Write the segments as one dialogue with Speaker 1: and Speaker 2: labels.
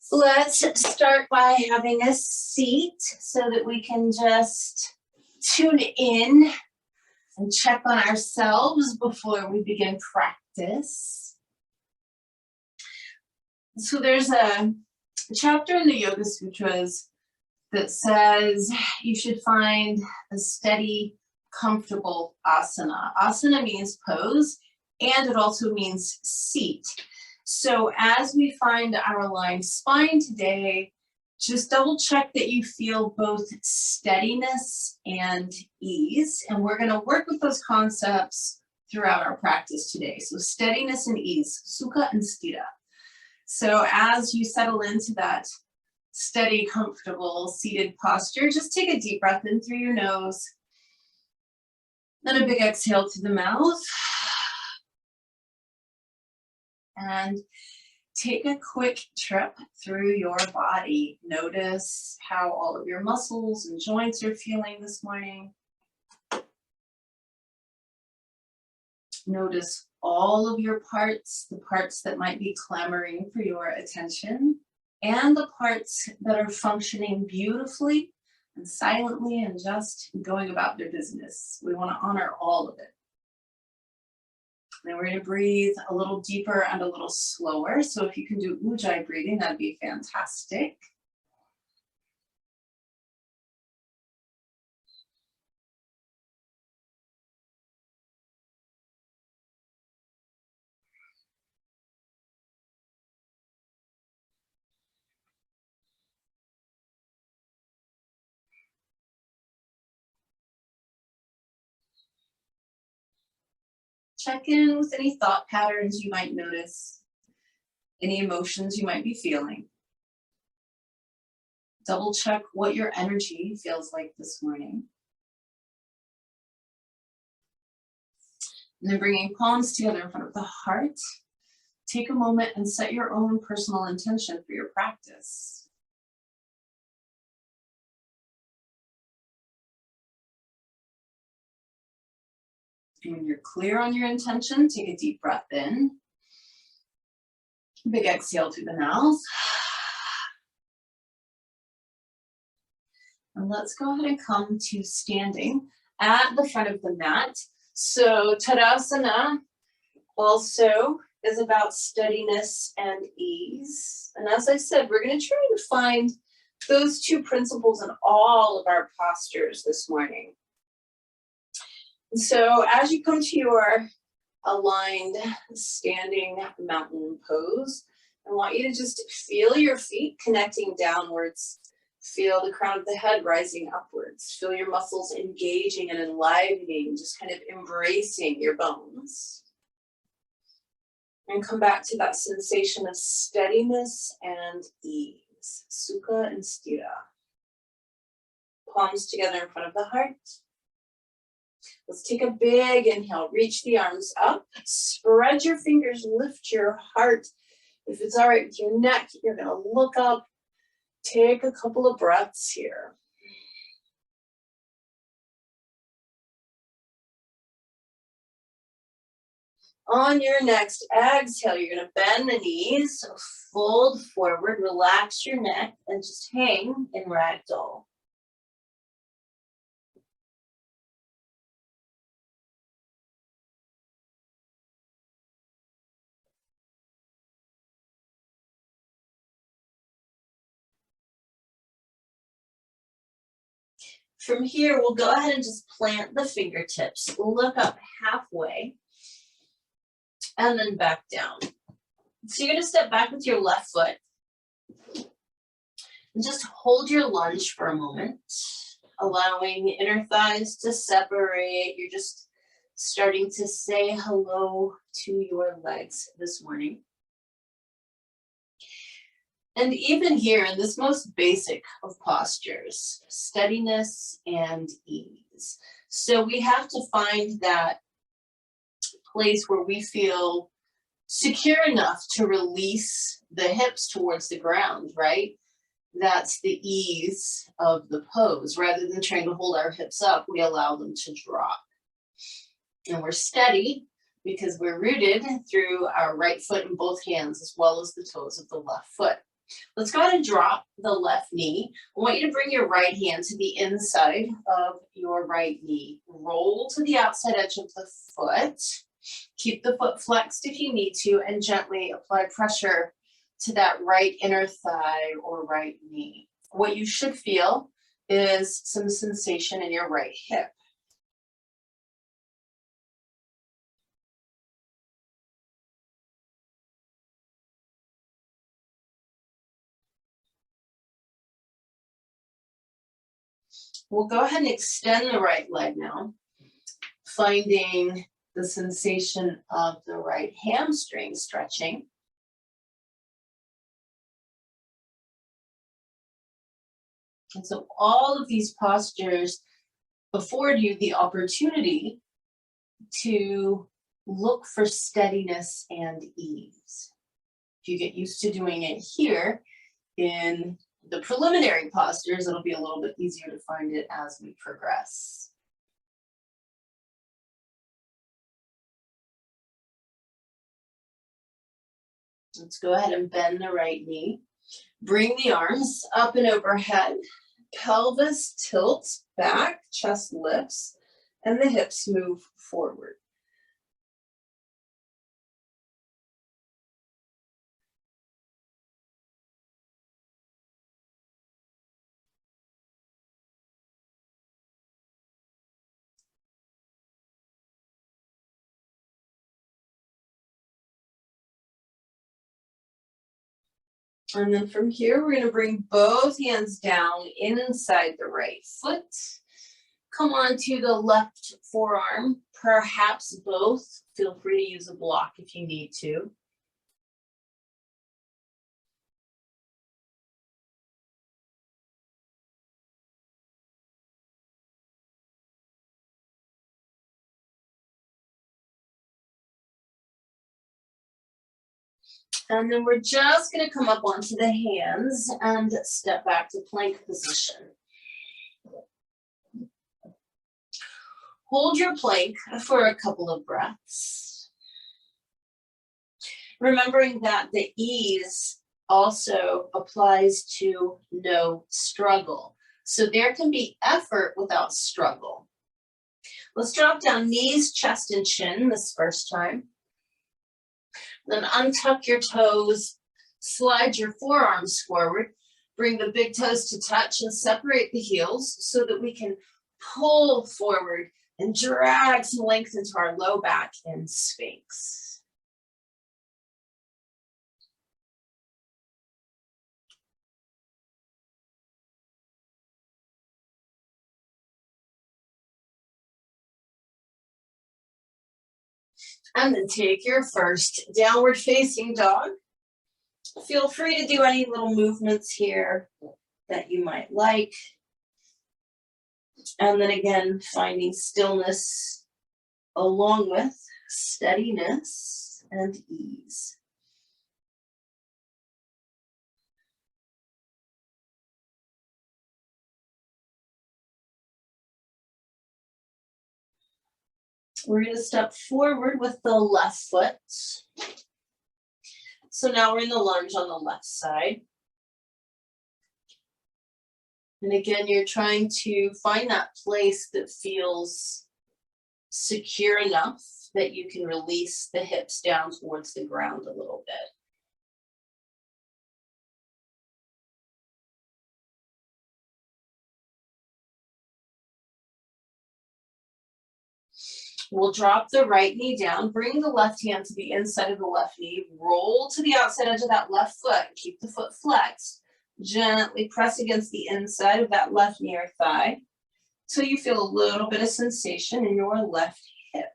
Speaker 1: Let's start by having a seat so that we can just tune in and check on ourselves before we begin practice. So there's a chapter in the Yoga Sutras that says you should find a steady, comfortable asana. Asana means pose, and it also means seat. So as we find our aligned spine today, just double check that you feel both steadiness and ease. And we're going to work with those concepts throughout our practice today. So steadiness and ease, Sukha and Sthira. So as you settle into that steady, comfortable, seated posture, just take a deep breath in through your nose. Then a big exhale through the mouth. And take a quick trip through your body. Notice how all of your muscles and joints are feeling this morning. Notice all of your parts, the parts that might be clamoring for your attention, and the parts that are functioning beautifully and silently and just going about their business. We want to honor all of it. Then we're going to breathe a little deeper and a little slower. So if you can do Ujjayi breathing, that'd be fantastic. Check in with any thought patterns you might notice, any emotions you might be feeling. Double check what your energy feels like this morning. And then bringing palms together in front of the heart, take a moment and set your own personal intention for your practice. And when you're clear on your intention, take a deep breath in. Big exhale through the mouth. And let's go ahead and come to standing at the front of the mat. So Tadasana also is about steadiness and ease. And as I said, we're going to try to find those two principles in all of our postures this morning. And so as you come to your aligned standing mountain pose, I want you to just feel your feet connecting downwards. Feel the crown of the head rising upwards. Feel your muscles engaging and enlivening, just kind of embracing your bones. And come back to that sensation of steadiness and ease. Sukha and Sthira. Palms together in front of the heart. Let's take a big inhale. Reach the arms up. Spread your fingers. Lift your heart. If it's all right with your neck, you're going to look up. Take a couple of breaths here. On your next exhale, you're going to bend the knees, fold forward, relax your neck, and just hang in ragdoll. From here, we'll go ahead and just plant the fingertips, look up halfway, and then back down. So you're going to step back with your left foot. And just hold your lunge for a moment, allowing inner thighs to separate. You're just starting to say hello to your legs this morning. And even here in this most basic of postures, steadiness and ease. So we have to find that place where we feel secure enough to release the hips towards the ground, right? That's the ease of the pose. Rather than trying to hold our hips up, we allow them to drop. And we're steady because we're rooted through our right foot in both hands as well as the toes of the left foot. Let's go ahead and drop the left knee. I want you to bring your right hand to the inside of your right knee. Roll to the outside edge of the foot. Keep the foot flexed if you need to, and gently apply pressure to that right inner thigh or right knee. What you should feel is some sensation in your right hip. We'll go ahead and extend the right leg now, finding the sensation of the right hamstring stretching. And so all of these postures afford you the opportunity to look for steadiness and ease. If you get used to doing it here in the preliminary postures, it'll be a little bit easier to find it as we progress. Let's go ahead and bend the right knee. Bring the arms up and overhead. Pelvis tilts back, chest lifts, and the hips move forward. And then from here, we're going to bring both hands down inside the right foot. Come on to the left forearm, perhaps both. Feel free to use a block if you need to. And then we're just going to come up onto the hands and step back to plank position. Hold your plank for a couple of breaths. Remembering that the ease also applies to no struggle. So there can be effort without struggle. Let's drop down knees, chest, and chin this first time. Then untuck your toes, slide your forearms forward, bring the big toes to touch and separate the heels so that we can pull forward and drag some length into our low back in Sphinx. And then take your first downward facing dog. Feel free to do any little movements here that you might like. And then again, finding stillness along with steadiness and ease. We're going to step forward with the left foot. So now we're in the lunge on the left side. And again, you're trying to find that place that feels secure enough that you can release the hips down towards the ground a little bit. We'll drop the right knee down, bring the left hand to the inside of the left knee, roll to the outside edge of that left foot, keep the foot flexed, gently press against the inside of that left knee or thigh till you feel a little bit of sensation in your left hip.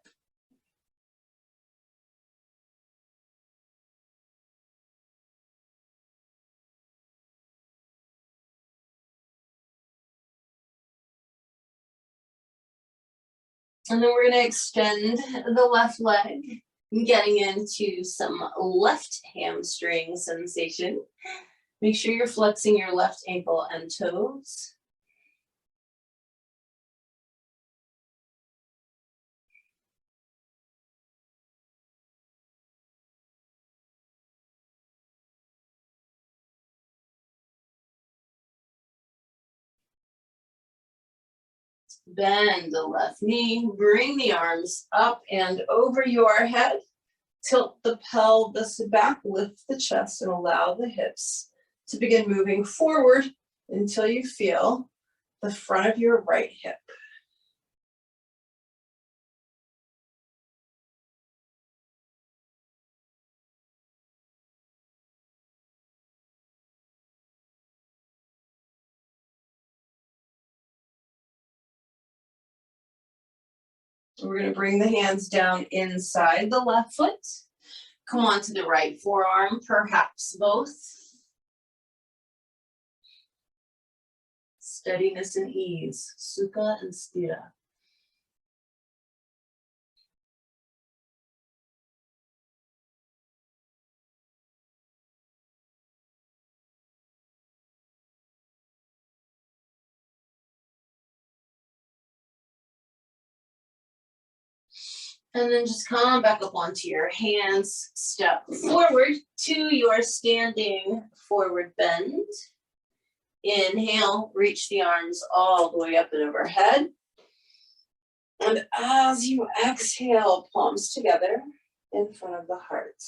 Speaker 1: And then we're going to extend the left leg, getting into some left hamstring sensation. Make sure you're flexing your left ankle and toes. Bend the left knee, bring the arms up and over your head. Tilt the pelvis back, lift the chest, and allow the hips to begin moving forward until you feel the front of your right hip. We're going to bring the hands down inside the left foot. Come on to the right forearm, perhaps both. Steadiness and ease, Sukha and Sthira. And then just come back up onto your hands, step forward to your standing forward bend. Inhale, reach the arms all the way up and overhead. And as you exhale, palms together in front of the heart.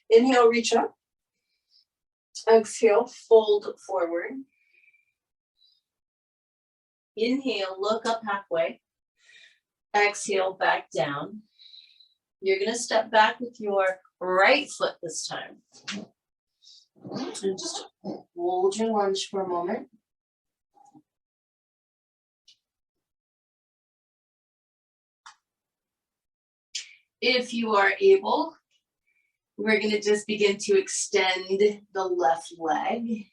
Speaker 1: Inhale, reach up. Exhale, fold forward. Inhale, look up halfway. Exhale, back down. You're going to step back with your right foot this time. And just hold your lunge for a moment. If you are able, we're going to just begin to extend the left leg,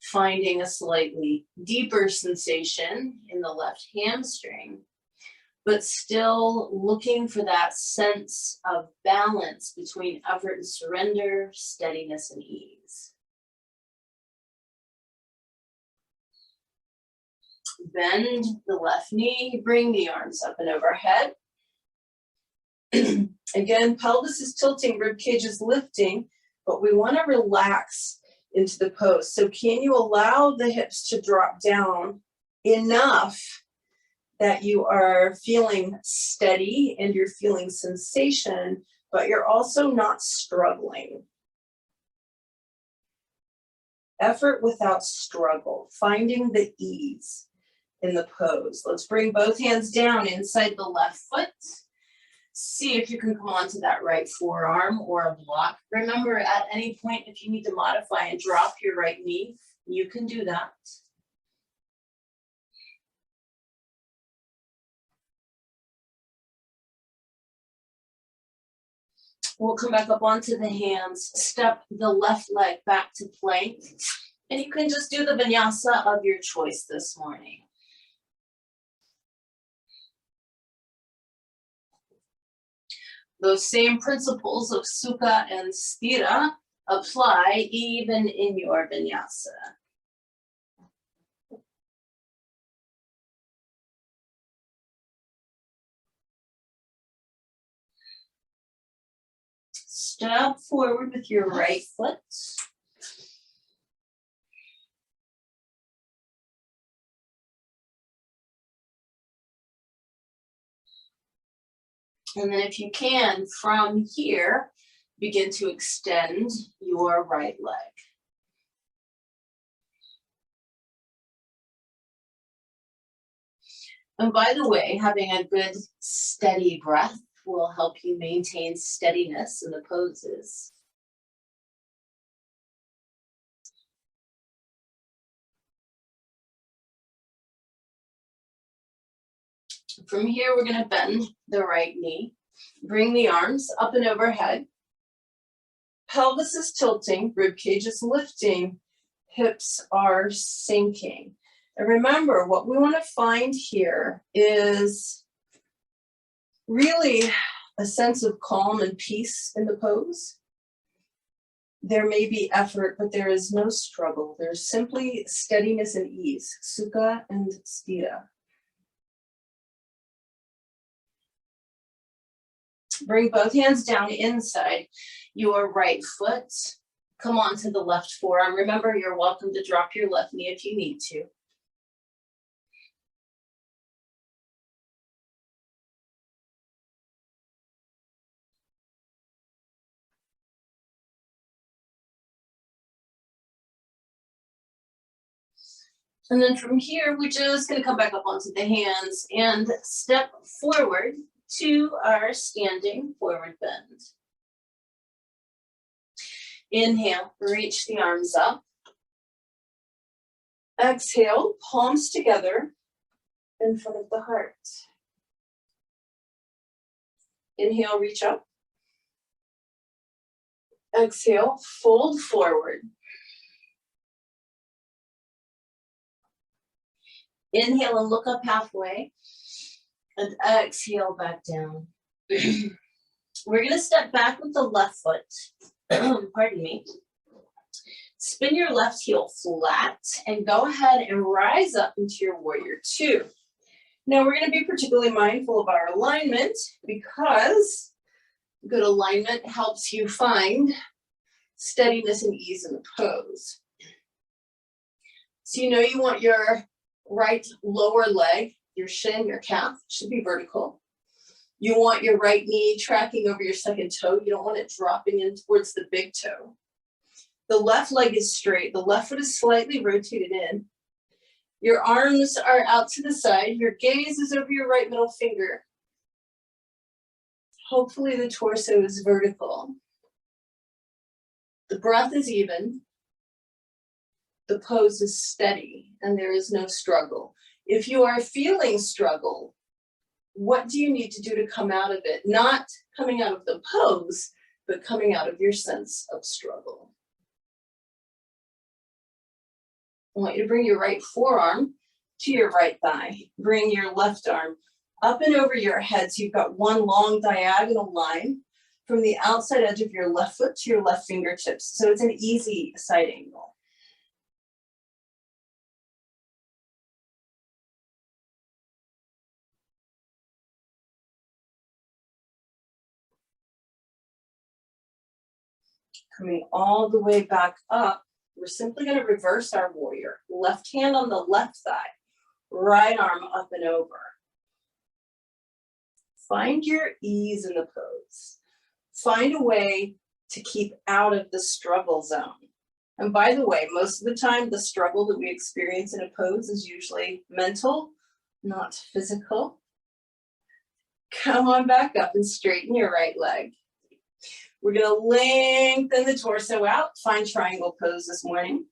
Speaker 1: finding a slightly deeper sensation in the left hamstring, but still looking for that sense of balance between effort and surrender, steadiness and ease. Bend the left knee, bring the arms up and overhead. Again, pelvis is tilting, rib cage is lifting, but we want to relax into the pose. So can you allow the hips to drop down enough that you are feeling steady and you're feeling sensation, but you're also not struggling? Effort without struggle, finding the ease in the pose. Let's bring both hands down inside the left foot. See if you can come onto that right forearm or a block. Remember, at any point, if you need to modify and drop your right knee, you can do that. We'll come back up onto the hands, step the left leg back to plank, and you can just do the vinyasa of your choice this morning. Those same principles of Sukha and Sthira apply even in your vinyasa. Step forward with your right foot. And then if you can, from here, begin to extend your right leg. And by the way, having a good steady breath will help you maintain steadiness in the poses. From here, we're going to bend the right knee, bring the arms up and overhead. Pelvis is tilting, rib cage is lifting, hips are sinking. And remember, what we want to find here is really a sense of calm and peace in the pose. There may be effort, but there is no struggle. There's simply steadiness and ease, Sukha and Sthira. Bring both hands down inside your right foot. Come onto the left forearm. Remember, you're welcome to drop your left knee if you need to. And then from here, we're just gonna come back up onto the hands and step forward to our standing forward bend. Inhale, reach the arms up. Exhale, palms together in front of the heart. Inhale, reach up. Exhale, fold forward. Inhale and look up halfway. And exhale back down. We're gonna step back with the left foot. Pardon me. Spin your left heel flat and go ahead and rise up into your warrior two. Now we're gonna be particularly mindful of our alignment because good alignment helps you find steadiness and ease in the pose. So you know you want your right lower leg, your shin, your calf should be vertical. You want your right knee tracking over your second toe. You don't want it dropping in towards the big toe. The left leg is straight. The left foot is slightly rotated in. Your arms are out to the side. Your gaze is over your right middle finger. Hopefully the torso is vertical. The breath is even. The pose is steady and there is no struggle. If you are feeling struggle, what do you need to do to come out of it? Not coming out of the pose, but coming out of your sense of struggle. I want you to bring your right forearm to your right thigh. Bring your left arm up and over your head so you've got one long diagonal line from the outside edge of your left foot to your left fingertips. So it's an easy side angle. Coming all the way back up, we're simply going to reverse our warrior. Left hand on the left thigh, right arm up and over. Find your ease in the pose. Find a way to keep out of the struggle zone. And by the way, most of the time, the struggle that we experience in a pose is usually mental, not physical. Come on back up and straighten your right leg. We're going to lengthen the torso out. Find triangle pose this morning.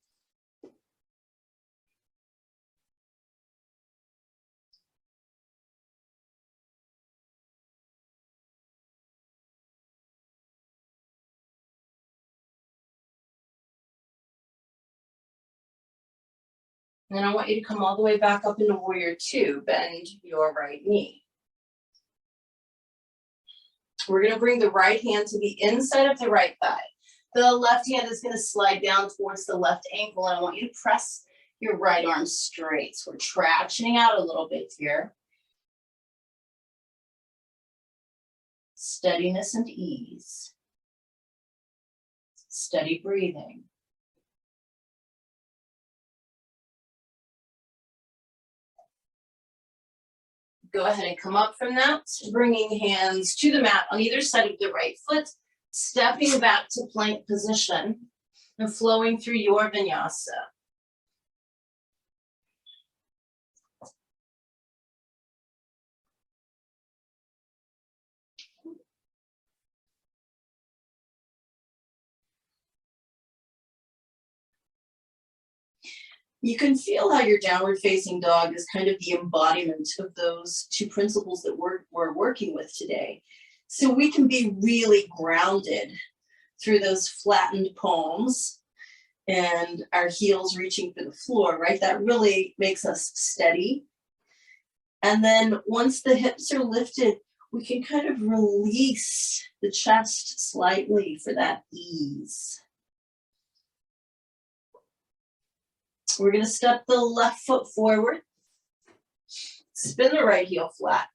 Speaker 1: And then I want you to come all the way back up into warrior two. Bend your right knee. We're going to bring the right hand to the inside of the right thigh. The left hand is going to slide down towards the left ankle, and I want you to press your right arm straight. So we're tractioning out a little bit here. Steadiness and ease. Steady breathing. Go ahead and come up from that, bringing hands to the mat on either side of the right foot, stepping back to plank position and flowing through your vinyasa. You can feel how your downward facing dog is kind of the embodiment of those two principles that we're working with today. So we can be really grounded through those flattened palms and our heels reaching for the floor, right? That really makes us steady. And then once the hips are lifted, we can kind of release the chest slightly for that ease. We're going to step the left foot forward, spin the right heel flat,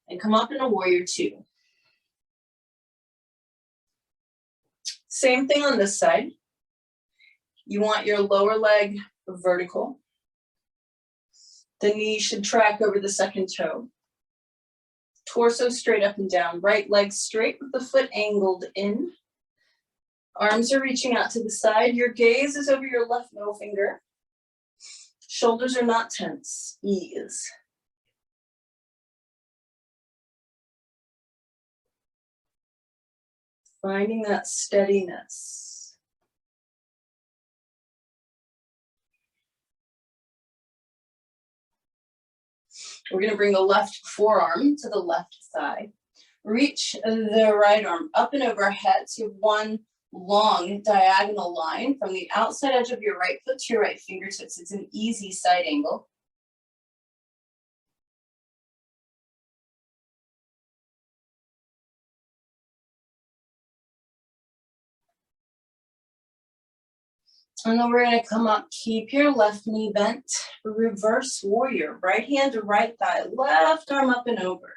Speaker 1: and come up in a warrior two. Same thing on this side. You want your lower leg vertical. The knee should track over the second toe. Torso straight up and down. Right leg straight with the foot angled in. Arms are reaching out to the side. Your gaze is over your left middle finger. Shoulders are not tense. Ease. Finding that steadiness. We're going to bring the left forearm to the left thigh. Reach the right arm up and overhead. So you have one long diagonal line from the outside edge of your right foot to your right fingertips. It's an easy side angle. And then we're going to come up, keep your left knee bent, reverse warrior, right hand to right thigh, left arm up and over.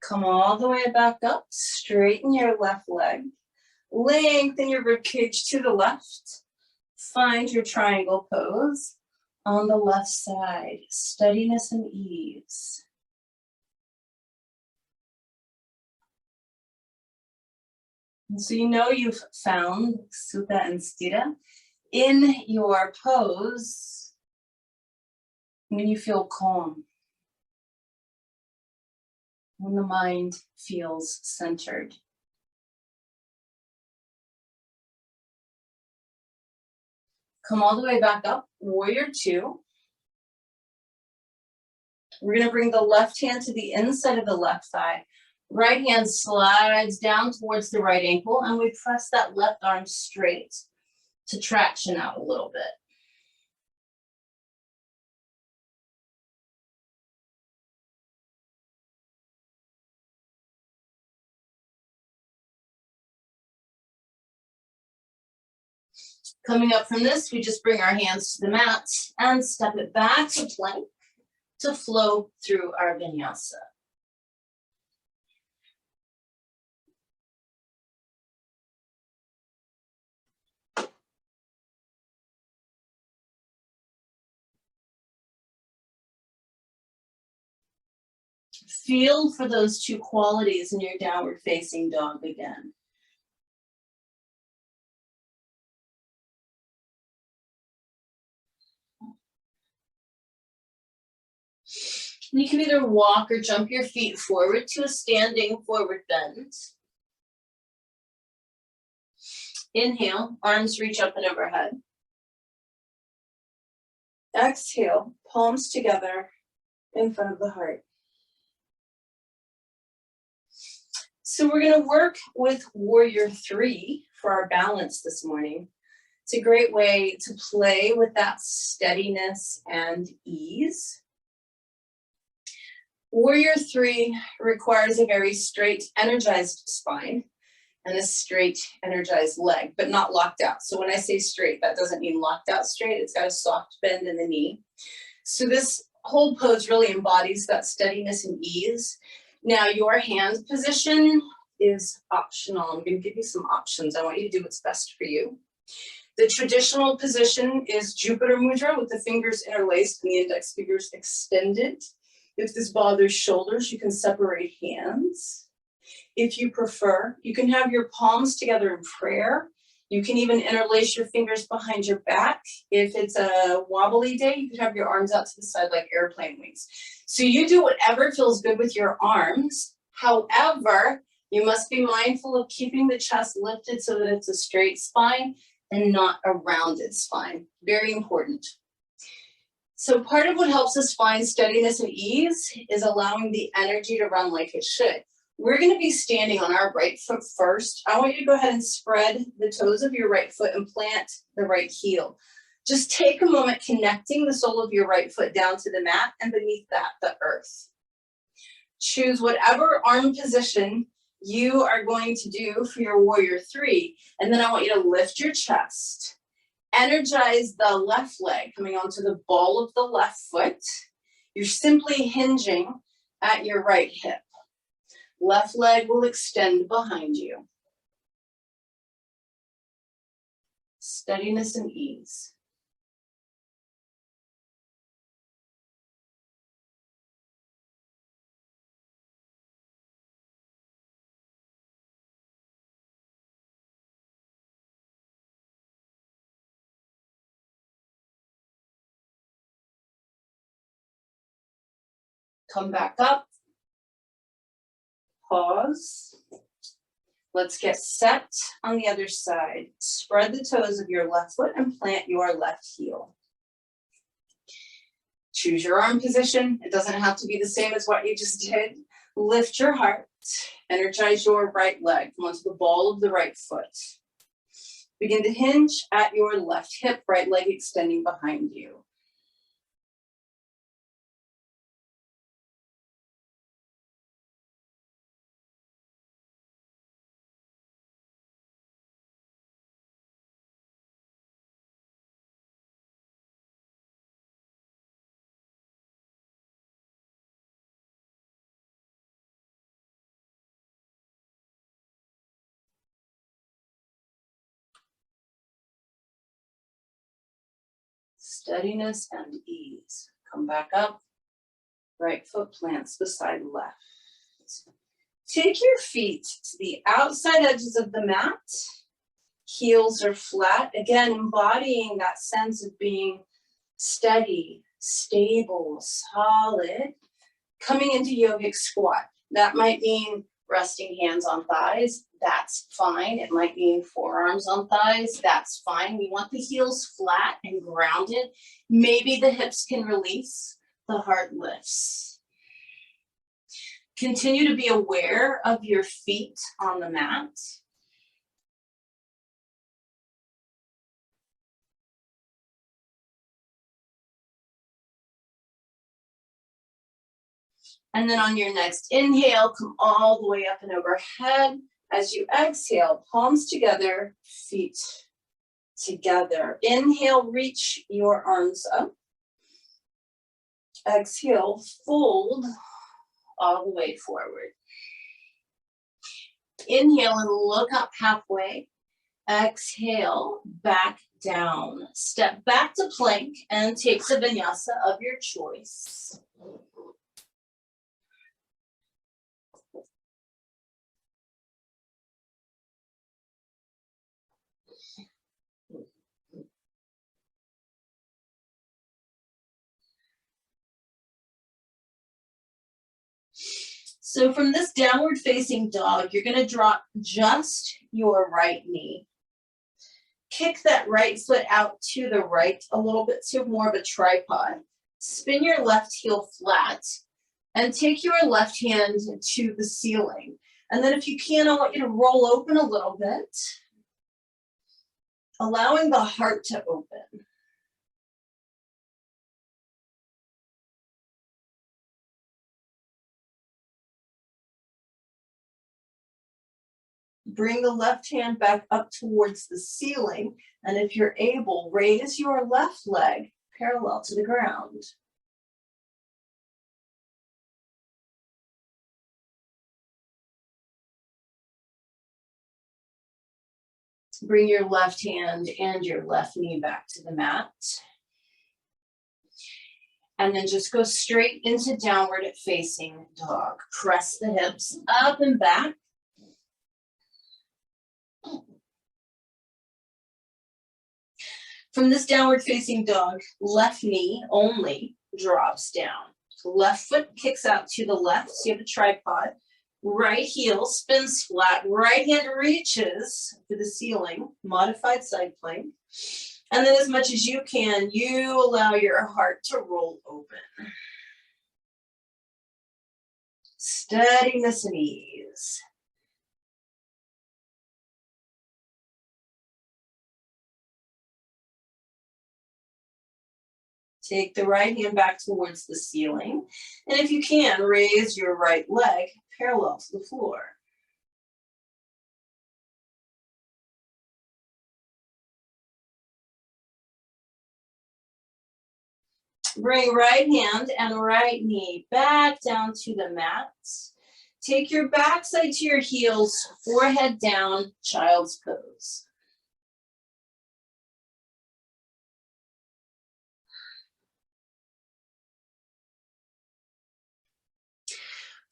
Speaker 1: Come all the way back up, straighten your left leg, lengthen your ribcage to the left, find your triangle pose on the left side, steadiness and ease. And so you know you've found Sukha and Sthira in your pose when you feel calm, when the mind feels centered. Come all the way back up, warrior two. We're going to bring the left hand to the inside of the left thigh. Right hand slides down towards the right ankle, and we press that left arm straight to traction out a little bit. Coming up from this, we just bring our hands to the mat and step it back to plank to flow through our vinyasa. Feel for those two qualities in your downward facing dog again. You can either walk or jump your feet forward to a standing forward bend. Inhale, arms reach up and overhead. Exhale, palms together in front of the heart. So we're going to work with warrior three for our balance this morning. It's a great way to play with that steadiness and ease. Warrior three requires a very straight, energized spine and a straight, energized leg, but not locked out. So when I say straight, that doesn't mean locked out straight. It's got a soft bend in the knee. So this whole pose really embodies that steadiness and ease. Now your hand position is optional. I'm going to give you some options. I want you to do what's best for you. The traditional position is Jupiter Mudra with the fingers interlaced and the index fingers extended. If this bothers shoulders, you can separate hands. If you prefer, you can have your palms together in prayer. You can even interlace your fingers behind your back. If it's a wobbly day, you could have your arms out to the side like airplane wings. So you do whatever feels good with your arms. However, you must be mindful of keeping the chest lifted so that it's a straight spine and not a rounded spine. Very important. So part of what helps us find steadiness and ease is allowing the energy to run like it should. We're going to be standing on our right foot first. I want you to go ahead and spread the toes of your right foot and plant the right heel. Just take a moment connecting the sole of your right foot down to the mat and beneath that, the earth. Choose whatever arm position you are going to do for your warrior three. And then I want you to lift your chest. Energize the left leg coming onto the ball of the left foot. You're simply hinging at your right hip. Left leg will extend behind you. Steadiness and ease. Come back up. Pause. Let's get set on the other side. Spread the toes of your left foot and plant your left heel. Choose your arm position. It doesn't have to be the same as what you just did. Lift your heart. Energize your right leg. Come onto the ball of the right foot. Begin to hinge at your left hip, right leg extending behind you. Steadiness and ease. Come back up. Right foot plants beside left. Take your feet to the outside edges of the mat. Heels are flat. Again, embodying that sense of being steady, stable, solid. Coming into yogic squat. That might mean resting hands on thighs. That's fine. It might mean forearms on thighs. That's fine. We want the heels flat and grounded. Maybe the hips can release. The heart lifts. Continue to be aware of your feet on the mat. And then on your next inhale, come all the way up and overhead. As you exhale, palms together, feet together. Inhale, reach your arms up. Exhale, fold all the way forward. Inhale and look up halfway. Exhale, back down. Step back to plank and take the vinyasa of your choice. So from this downward facing dog, you're going to drop just your right knee. Kick that right foot out to the right a little bit to more of a tripod. Spin your left heel flat and take your left hand to the ceiling. And then if you can, I want you to roll open a little bit, allowing the heart to open. Bring the left hand back up towards the ceiling, and if you're able, raise your left leg parallel to the ground. Bring your left hand and your left knee back to the mat. And then just go straight into downward facing dog. Press the hips up and back. From this downward facing dog, left knee only drops down. Left foot kicks out to the left, so you have a tripod. Right heel spins flat, right hand reaches to the ceiling, modified side plank. And then as much as you can, you allow your heart to roll open. Steadiness and ease. Take the right hand back towards the ceiling. And if you can, raise your right leg parallel to the floor. Bring right hand and right knee back down to the mat. Take your backside to your heels, forehead down, child's pose.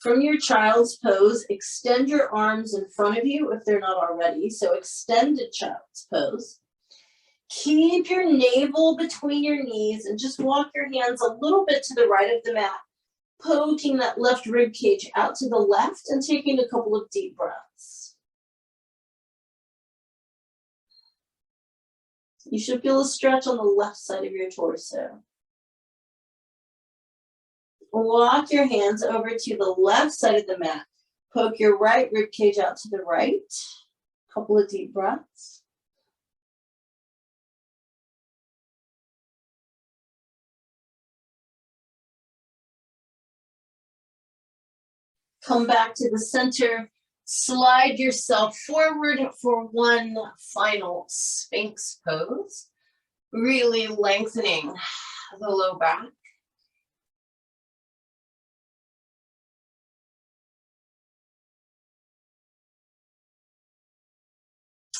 Speaker 1: From your child's pose, extend your arms in front of you if they're not already. So extended child's pose. Keep your navel between your knees and just walk your hands a little bit to the right of the mat. Poking that left rib cage out to the left and taking a couple of deep breaths. You should feel a stretch on the left side of your torso. Walk your hands over to the left side of the mat. Poke your right rib cage out to the right. Couple of deep breaths. Come back to the center. Slide yourself forward for one final Sphinx pose. Really lengthening the low back.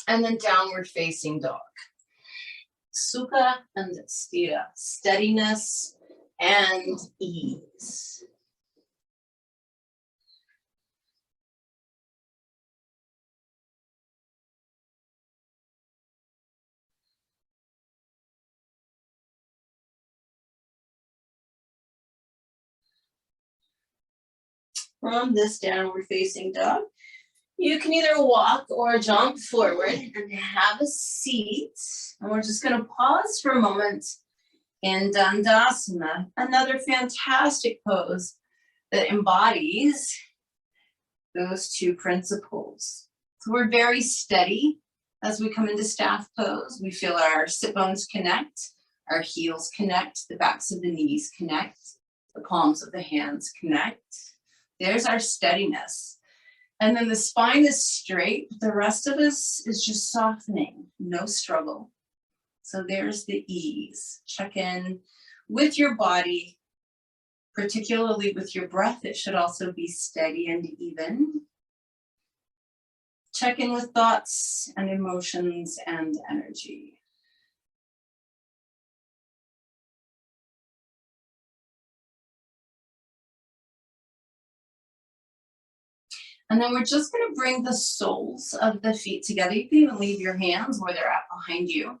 Speaker 1: And then downward facing dog. Sukha and Sthira, steadiness and ease. From this downward facing dog, you can either walk or jump forward and have a seat. And we're just going to pause for a moment in Dandasana, another fantastic pose that embodies those two principles. So we're very steady as we come into staff pose. We feel our sit bones connect, our heels connect, the backs of the knees connect, the palms of the hands connect. There's our steadiness. And then the spine is straight, but the rest of us is just softening, no struggle. So there's the ease. Check in with your body, particularly with your breath. It should also be steady and even. Check in with thoughts and emotions and energy. And then we're just going to bring the soles of the feet together. You can even leave your hands where they're at behind you,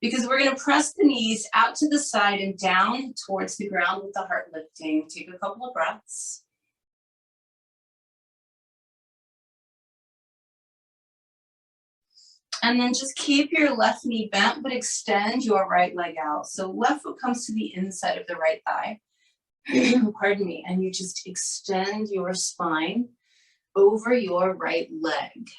Speaker 1: because we're going to press the knees out to the side and down towards the ground with the heart lifting. Take a couple of breaths. And then just keep your left knee bent, but extend your right leg out. So left foot comes to the inside of the right thigh. Pardon me. And you just extend your spine over your right leg.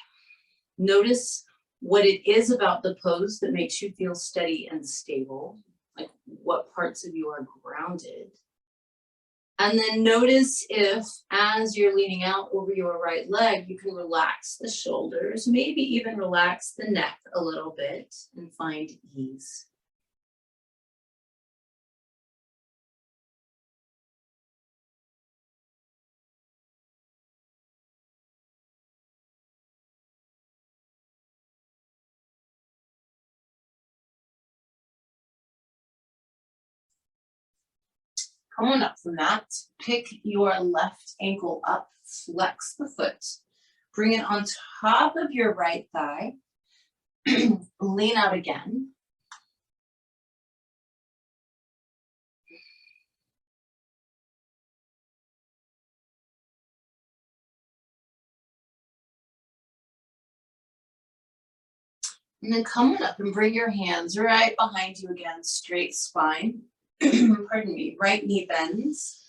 Speaker 1: Notice what it is about the pose that makes you feel steady and stable, like what parts of you are grounded. And then notice if, as you're leaning out over your right leg, you can relax the shoulders, maybe even relax the neck a little bit and find ease. Come on up from that. Pick your left ankle up, flex the foot. Bring it on top of your right thigh. Lean out again. And then come on up and bring your hands right behind you again, straight spine. Pardon me, right knee bends.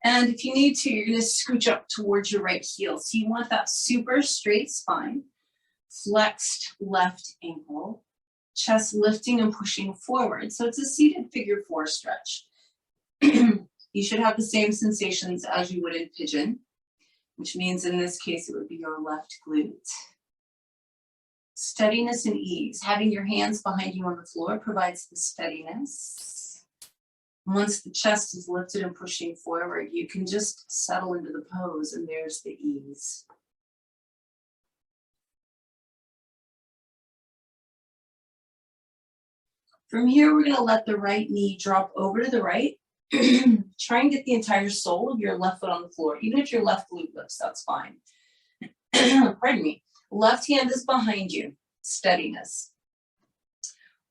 Speaker 1: And if you need to, you're going to scooch up towards your right heel. So you want that super straight spine, flexed left ankle, chest lifting and pushing forward. So it's a seated figure four stretch. You should have the same sensations as you would in pigeon, which means in this case, it would be your left glute. Steadiness and ease. Having your hands behind you on the floor provides the steadiness. Once the chest is lifted and pushing forward, you can just settle into the pose, and there's the ease. From here, we're going to let the right knee drop over to the right. Try and get the entire sole of your left foot on the floor. Even if your left glute lifts, that's fine. Pardon me. Left hand is behind you. Steadiness.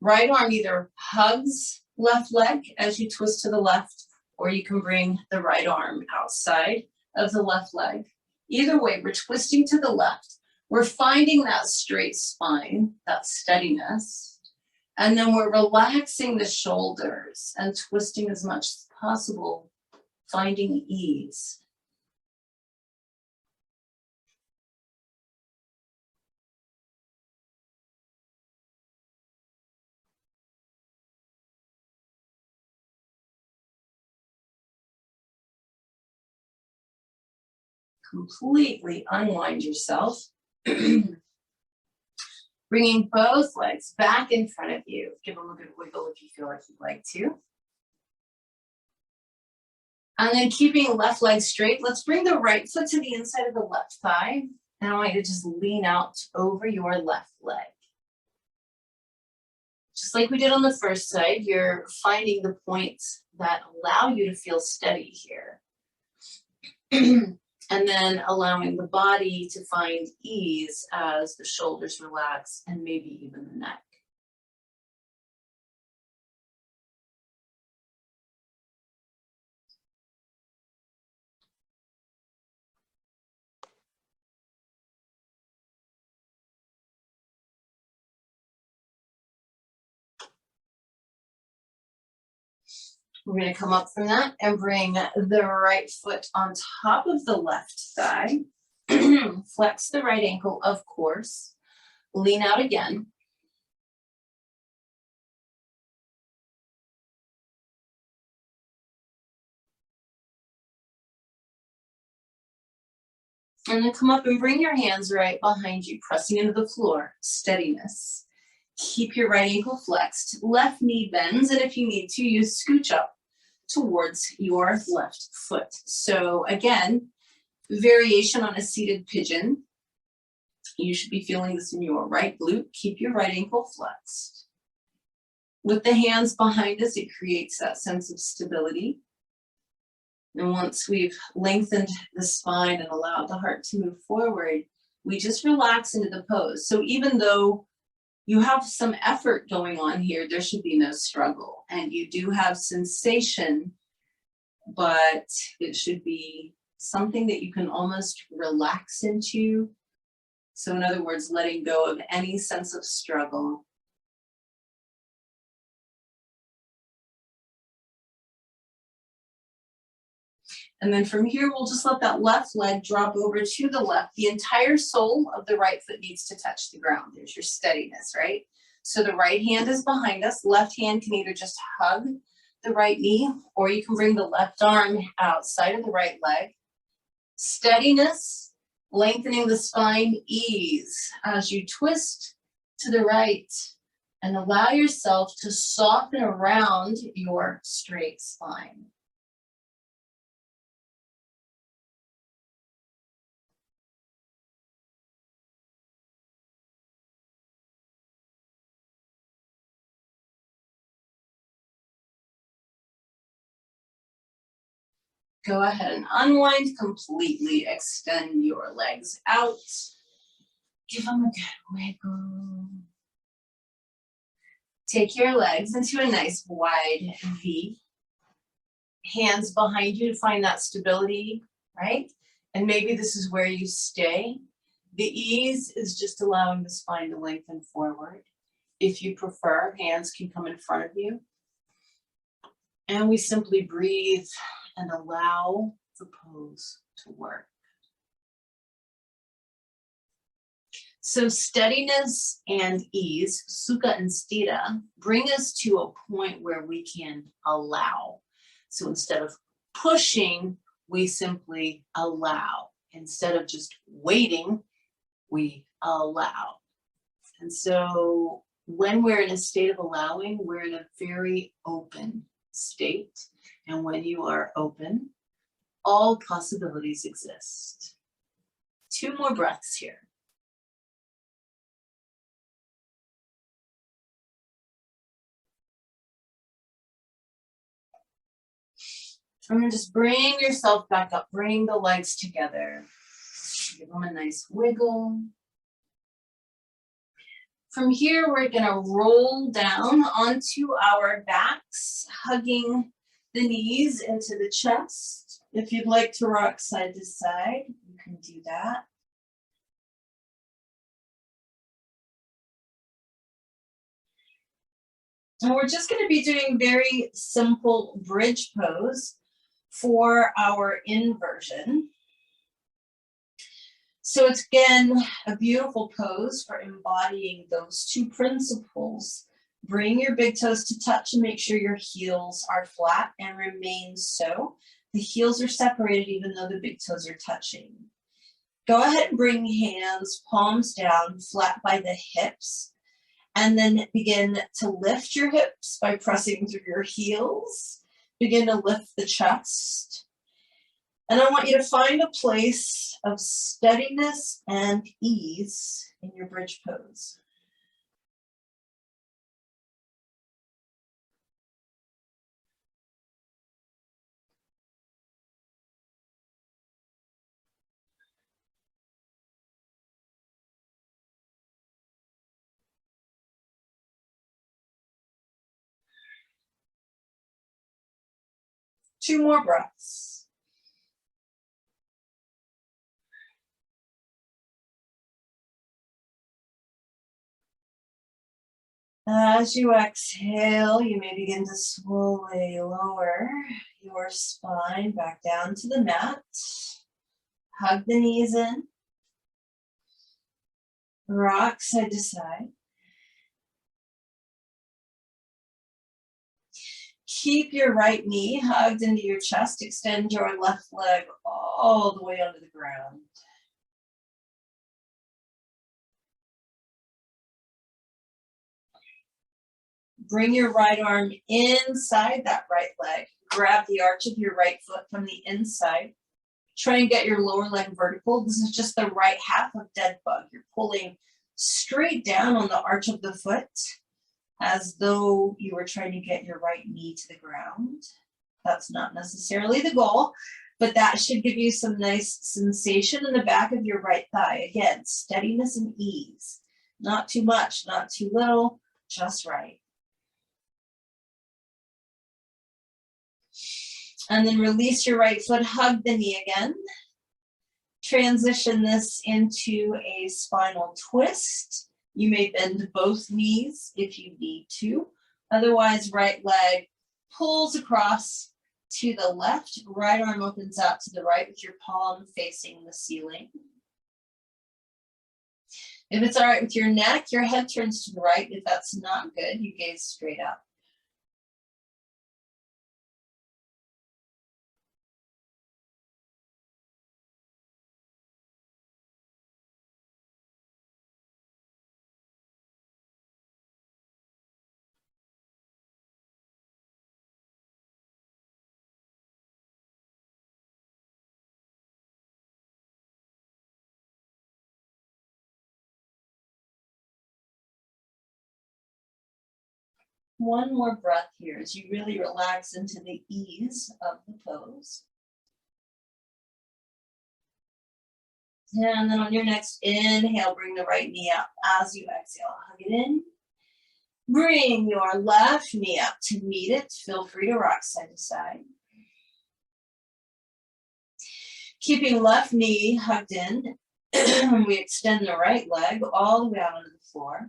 Speaker 1: Right arm either hugs left leg as you twist to the left, or you can bring the right arm outside of the left leg. Either way, we're twisting to the left. We're finding that straight spine, that steadiness, and then we're relaxing the shoulders and twisting as much as possible, finding ease. Completely unwind yourself. Bringing both legs back in front of you. Give them a good wiggle if you feel like you'd like to. And then keeping left leg straight, let's bring the right foot to the inside of the left thigh. And I want you to just lean out over your left leg. Just like we did on the first side, you're finding the points that allow you to feel steady here. And then allowing the body to find ease as the shoulders relax and maybe even the neck. We're going to come up from that and bring the right foot on top of the left thigh. Flex the right ankle, of course. Lean out again. And then come up and bring your hands right behind you, pressing into the floor. Steadiness. Keep your right ankle flexed. Left knee bends, and if you need to, you scooch up towards your left foot. So again, variation on a seated pigeon. You should be feeling this in your right glute. Keep your right ankle flexed. With the hands behind us, it creates that sense of stability. And once we've lengthened the spine and allowed the heart to move forward, we just relax into the pose. So even though you have some effort going on here, there should be no struggle. And you do have sensation, but it should be something that you can almost relax into. So in other words, letting go of any sense of struggle. And then from here, we'll just let that left leg drop over to the left. The entire sole of the right foot needs to touch the ground. There's your steadiness, right? So the right hand is behind us. Left hand can either just hug the right knee, or you can bring the left arm outside of the right leg. Steadiness, lengthening the spine, ease as you twist to the right and allow yourself to soften around your straight spine. Go ahead and unwind completely. Extend your legs out. Give them a good wiggle. Take your legs into a nice wide V. Hands behind you to find that stability, right? And maybe this is where you stay. The ease is just allowing the spine to lengthen forward. If you prefer, hands can come in front of you. And we simply breathe and allow the pose to work. So steadiness and ease, Sukha and Sthira, bring us to a point where we can allow. So instead of pushing, we simply allow. Instead of just waiting, we allow. And so when we're in a state of allowing, we're in a very open state. And when you are open, all possibilities exist. 2 more breaths here. And then just bring yourself back up. Bring the legs together. Give them a nice wiggle. From here, we're going to roll down onto our backs, hugging the knees into the chest. If you'd like to rock side to side, you can do that. And we're just going to be doing very simple bridge pose for our inversion. So it's again a beautiful pose for embodying those two principles. Bring your big toes to touch and make sure your heels are flat and remain so. The heels are separated even though the big toes are touching. Go ahead and bring hands, palms down, flat by the hips. And then begin to lift your hips by pressing through your heels. Begin to lift the chest. And I want you to find a place of steadiness and ease in your bridge pose. Two more breaths. As you exhale, you may begin to slowly lower your spine back down to the mat. Hug the knees in. Rock side to side. Keep your right knee hugged into your chest. Extend your left leg all the way onto the ground. Bring your right arm inside that right leg. Grab the arch of your right foot from the inside. Try and get your lower leg vertical. This is just the right half of dead bug. You're pulling straight down on the arch of the foot as though you were trying to get your right knee to the ground. That's not necessarily the goal, but that should give you some nice sensation in the back of your right thigh. Again, steadiness and ease. Not too much, not too little, just right. And then release your right foot, hug the knee again. Transition this into a spinal twist. You may bend both knees if you need to. Otherwise, right leg pulls across to the left. Right arm opens out to the right with your palm facing the ceiling. If it's all right with your neck, your head turns to the right. If that's not good, you gaze straight up. One more breath here as you really relax into the ease of the pose. And then on your next inhale, bring the right knee up. As you exhale, hug it in. Bring your left knee up to meet it. Feel free to rock side to side. Keeping left knee hugged in, we extend the right leg all the way out onto the floor.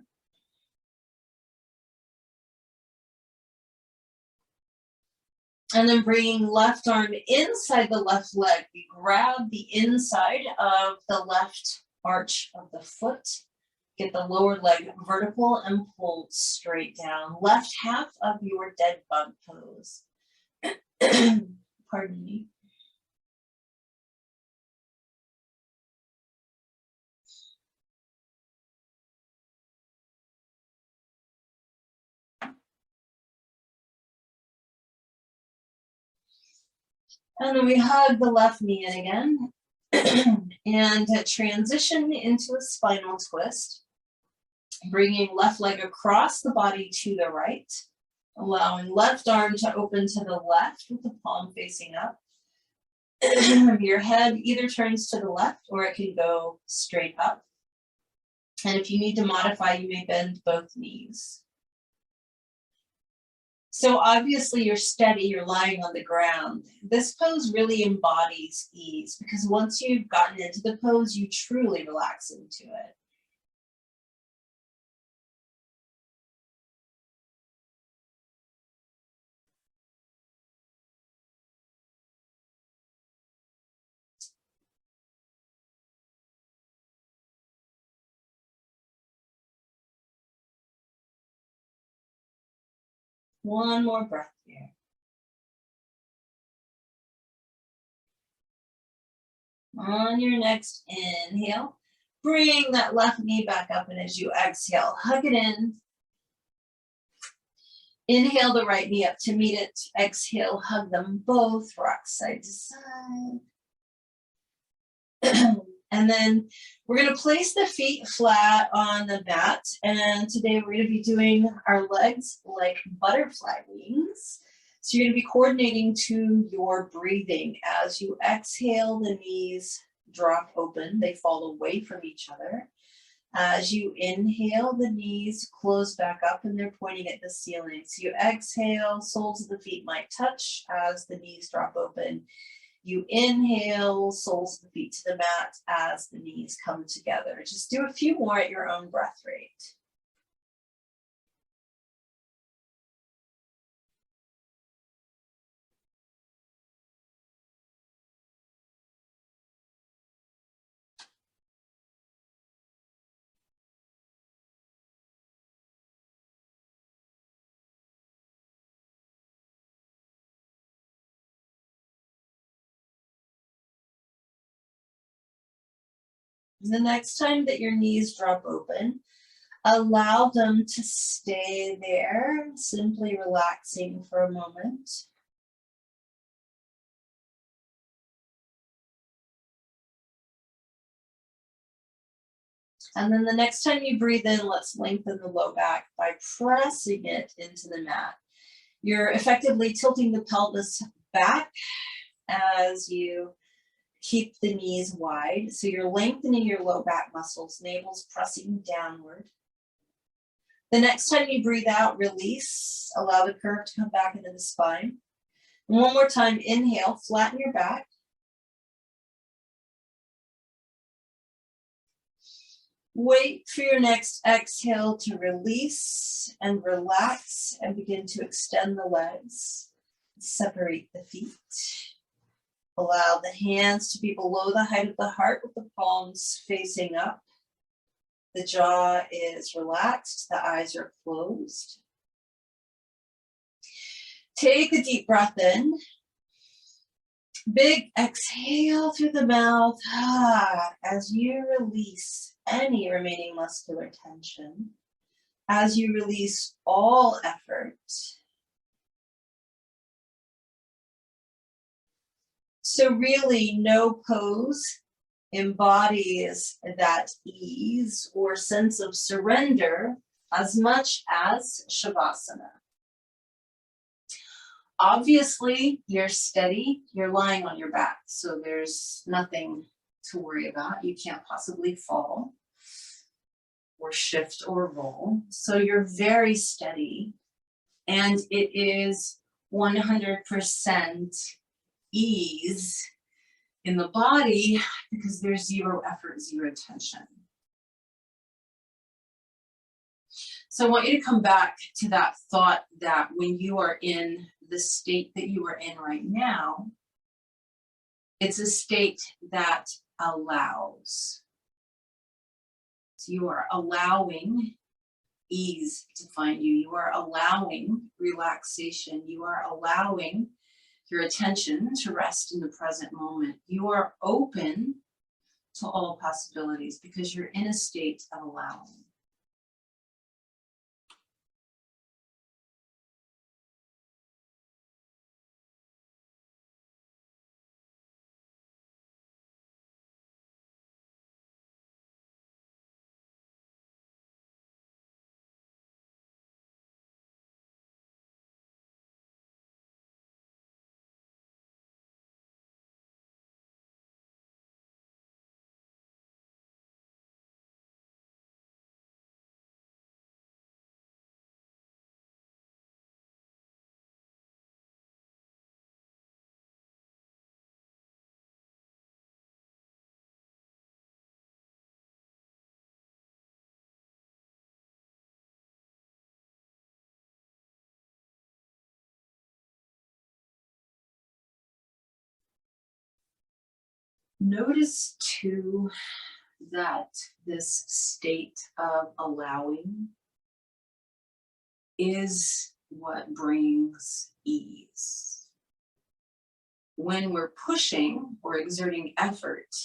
Speaker 1: And then bringing left arm inside the left leg. We grab the inside of the left arch of the foot. Get the lower leg vertical and pull straight down. Left half of your dead bug pose. Pardon me. And then we hug the left knee in again and transition into a spinal twist, bringing left leg across the body to the right, allowing left arm to open to the left with the palm facing up. Your head either turns to the left or it can go straight up. And if you need to modify, you may bend both knees. So obviously you're steady, you're lying on the ground. This pose really embodies ease because once you've gotten into the pose, you truly relax into it. One more breath here. On your next inhale, bring that left knee back up, and as you exhale, hug it in. Inhale the right knee up to meet it. Exhale, hug them both, rock side to side. And then we're going to place the feet flat on the mat. And today we're going to be doing our legs like butterfly wings. So you're going to be coordinating to your breathing. As you exhale, the knees drop open. They fall away from each other. As you inhale, the knees close back up and they're pointing at the ceiling. So you exhale, soles of the feet might touch as the knees drop open. You inhale, soles of the feet to the mat as the knees come together. Just do a few more at your own breath rate. The next time that your knees drop open, allow them to stay there, simply relaxing for a moment. And then the next time you breathe in, let's lengthen the low back by pressing it into the mat. You're effectively tilting the pelvis back as you keep the knees wide. So you're lengthening your low back muscles, navel's pressing downward. The next time you breathe out, release, allow the curve to come back into the spine. And one more time, inhale, flatten your back. Wait for your next exhale to release and relax and begin to extend the legs. Separate the feet. Allow the hands to be below the height of the heart with the palms facing up. The jaw is relaxed, the eyes are closed. Take a deep breath in. Big exhale through the mouth as you release any remaining muscular tension, as you release all effort. So really, no pose embodies that ease or sense of surrender as much as Shavasana. Obviously, you're steady, you're lying on your back, so there's nothing to worry about. You can't possibly fall or shift or roll. So you're very steady, and it is 100% ease in the body because there's zero effort, zero tension. So I want you to come back to that thought that when you are in the state that you are in right now, it's a state that allows. So you are allowing ease to find you. You are allowing relaxation. You are allowing your attention to rest in the present moment. You are open to all possibilities because you're in a state of allowing. Notice too that this state of allowing is what brings ease. When we're pushing or exerting effort,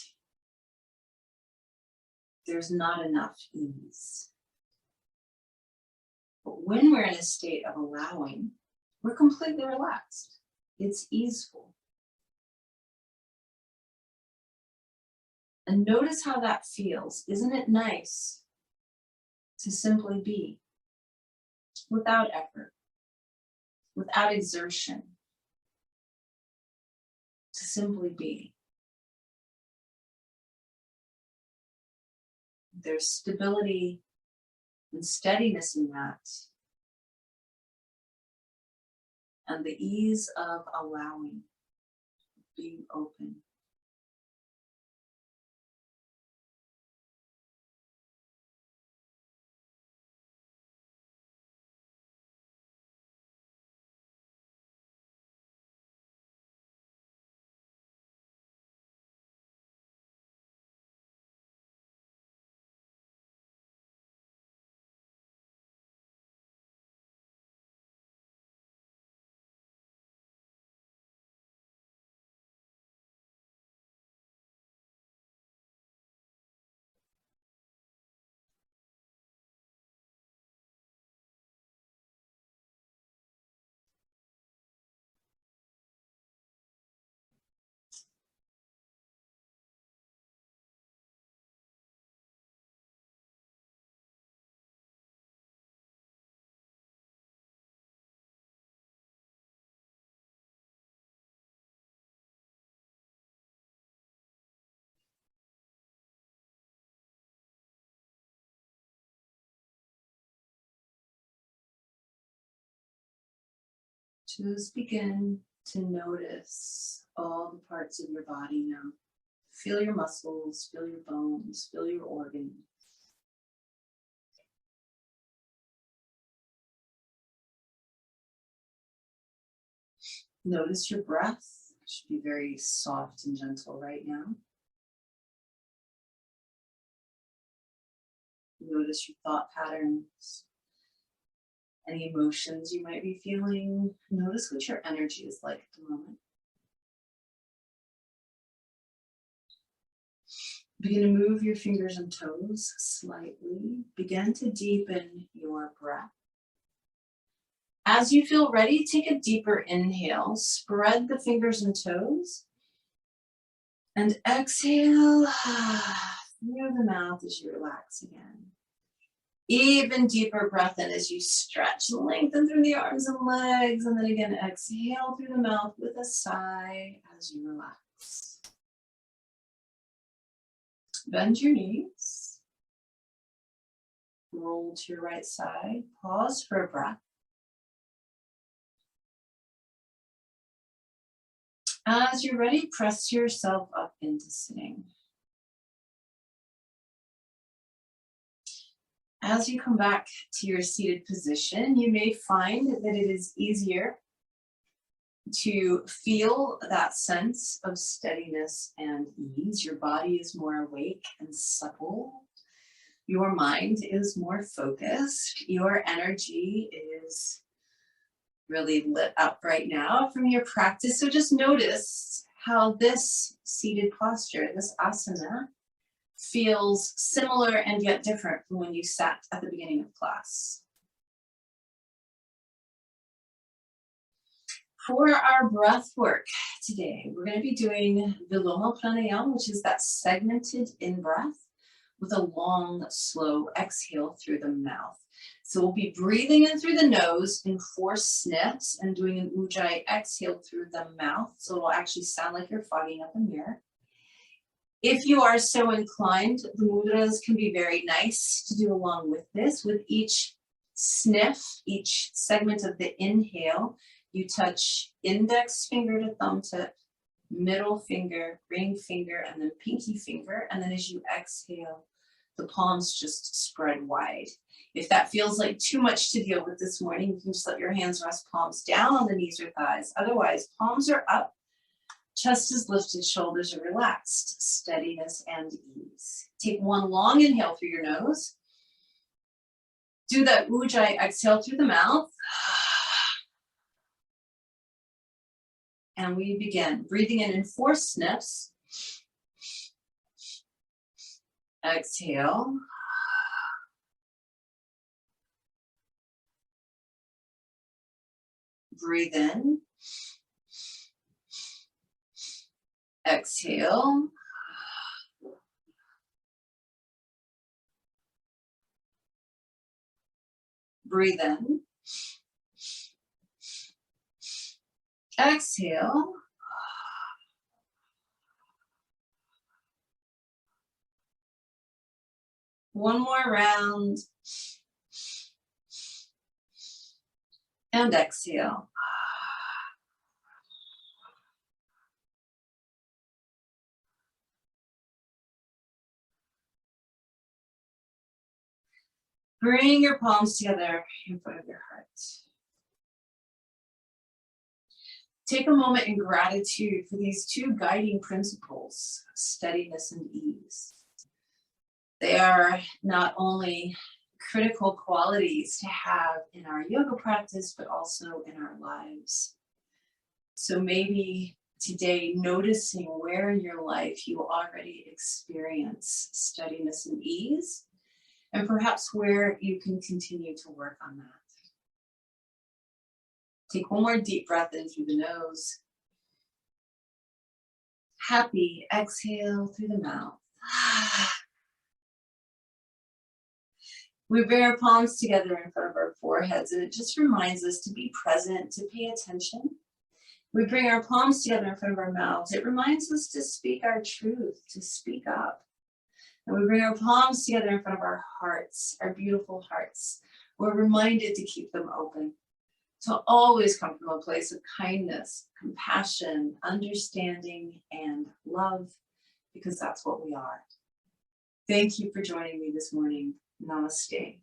Speaker 1: there's not enough ease. But when we're in a state of allowing, we're completely relaxed. It's easeful. And notice how that feels. Isn't it nice to simply be without effort, without exertion, to simply be? There's stability and steadiness in that, and the ease of allowing, being open. Just begin to notice all the parts of your body now. Feel your muscles, feel your bones, feel your organs. Notice your breath. It should be very soft and gentle right now. Notice your thought patterns. Any emotions you might be feeling. Notice what your energy is like at the moment. Begin to move your fingers and toes slightly. Begin to deepen your breath. As you feel ready, take a deeper inhale. Spread the fingers and toes. And exhale through the mouth as you relax again. Even deeper breath in as you stretch and lengthen through the arms and legs. And then again, exhale through the mouth with a sigh as you relax. Bend your knees. Roll to your right side. Pause for a breath. As you're ready, press yourself up into sitting. As you come back to your seated position, you may find that it is easier to feel that sense of steadiness and ease. Your body is more awake and supple. Your mind is more focused. Your energy is really lit up right now from your practice. So just notice how this seated posture, this asana, feels similar and yet different from when you sat at the beginning of class. For our breath work today, we're going to be doing Viloma Pranayama, which is that segmented in-breath with a long, slow exhale through the mouth. So we'll be breathing in through the nose in 4 sniffs and doing an ujjayi exhale through the mouth. So it'll actually sound like you're fogging up a mirror. If you are so inclined, the mudras can be very nice to do along with this. With each sniff, each segment of the inhale, you touch index finger to thumb tip, middle finger, ring finger, and then pinky finger. And then as you exhale, the palms just spread wide. If that feels like too much to deal with this morning, you can just let your hands rest palms down on the knees or thighs. Otherwise, palms are up. Chest is lifted, shoulders are relaxed, steadiness and ease. Take one long inhale through your nose. Do that ujjayi exhale through the mouth. And we begin breathing in 4 sniffs. Exhale. Breathe in. Exhale. Breathe in. Exhale. One more round. And exhale. Bring your palms together in front of your heart. Take a moment in gratitude for these 2 guiding principles, steadiness and ease. They are not only critical qualities to have in our yoga practice, but also in our lives. So maybe today, noticing where in your life you already experience steadiness and ease, and perhaps where you can continue to work on that. Take one more deep breath in through the nose. Happy exhale through the mouth. We bring our palms together in front of our foreheads, and it just reminds us to be present, to pay attention. We bring our palms together in front of our mouths. It reminds us to speak our truth, to speak up. And we bring our palms together in front of our hearts, our beautiful hearts. We're reminded to keep them open, to always come from a place of kindness, compassion, understanding, and love, because that's what we are. Thank you for joining me this morning. Namaste.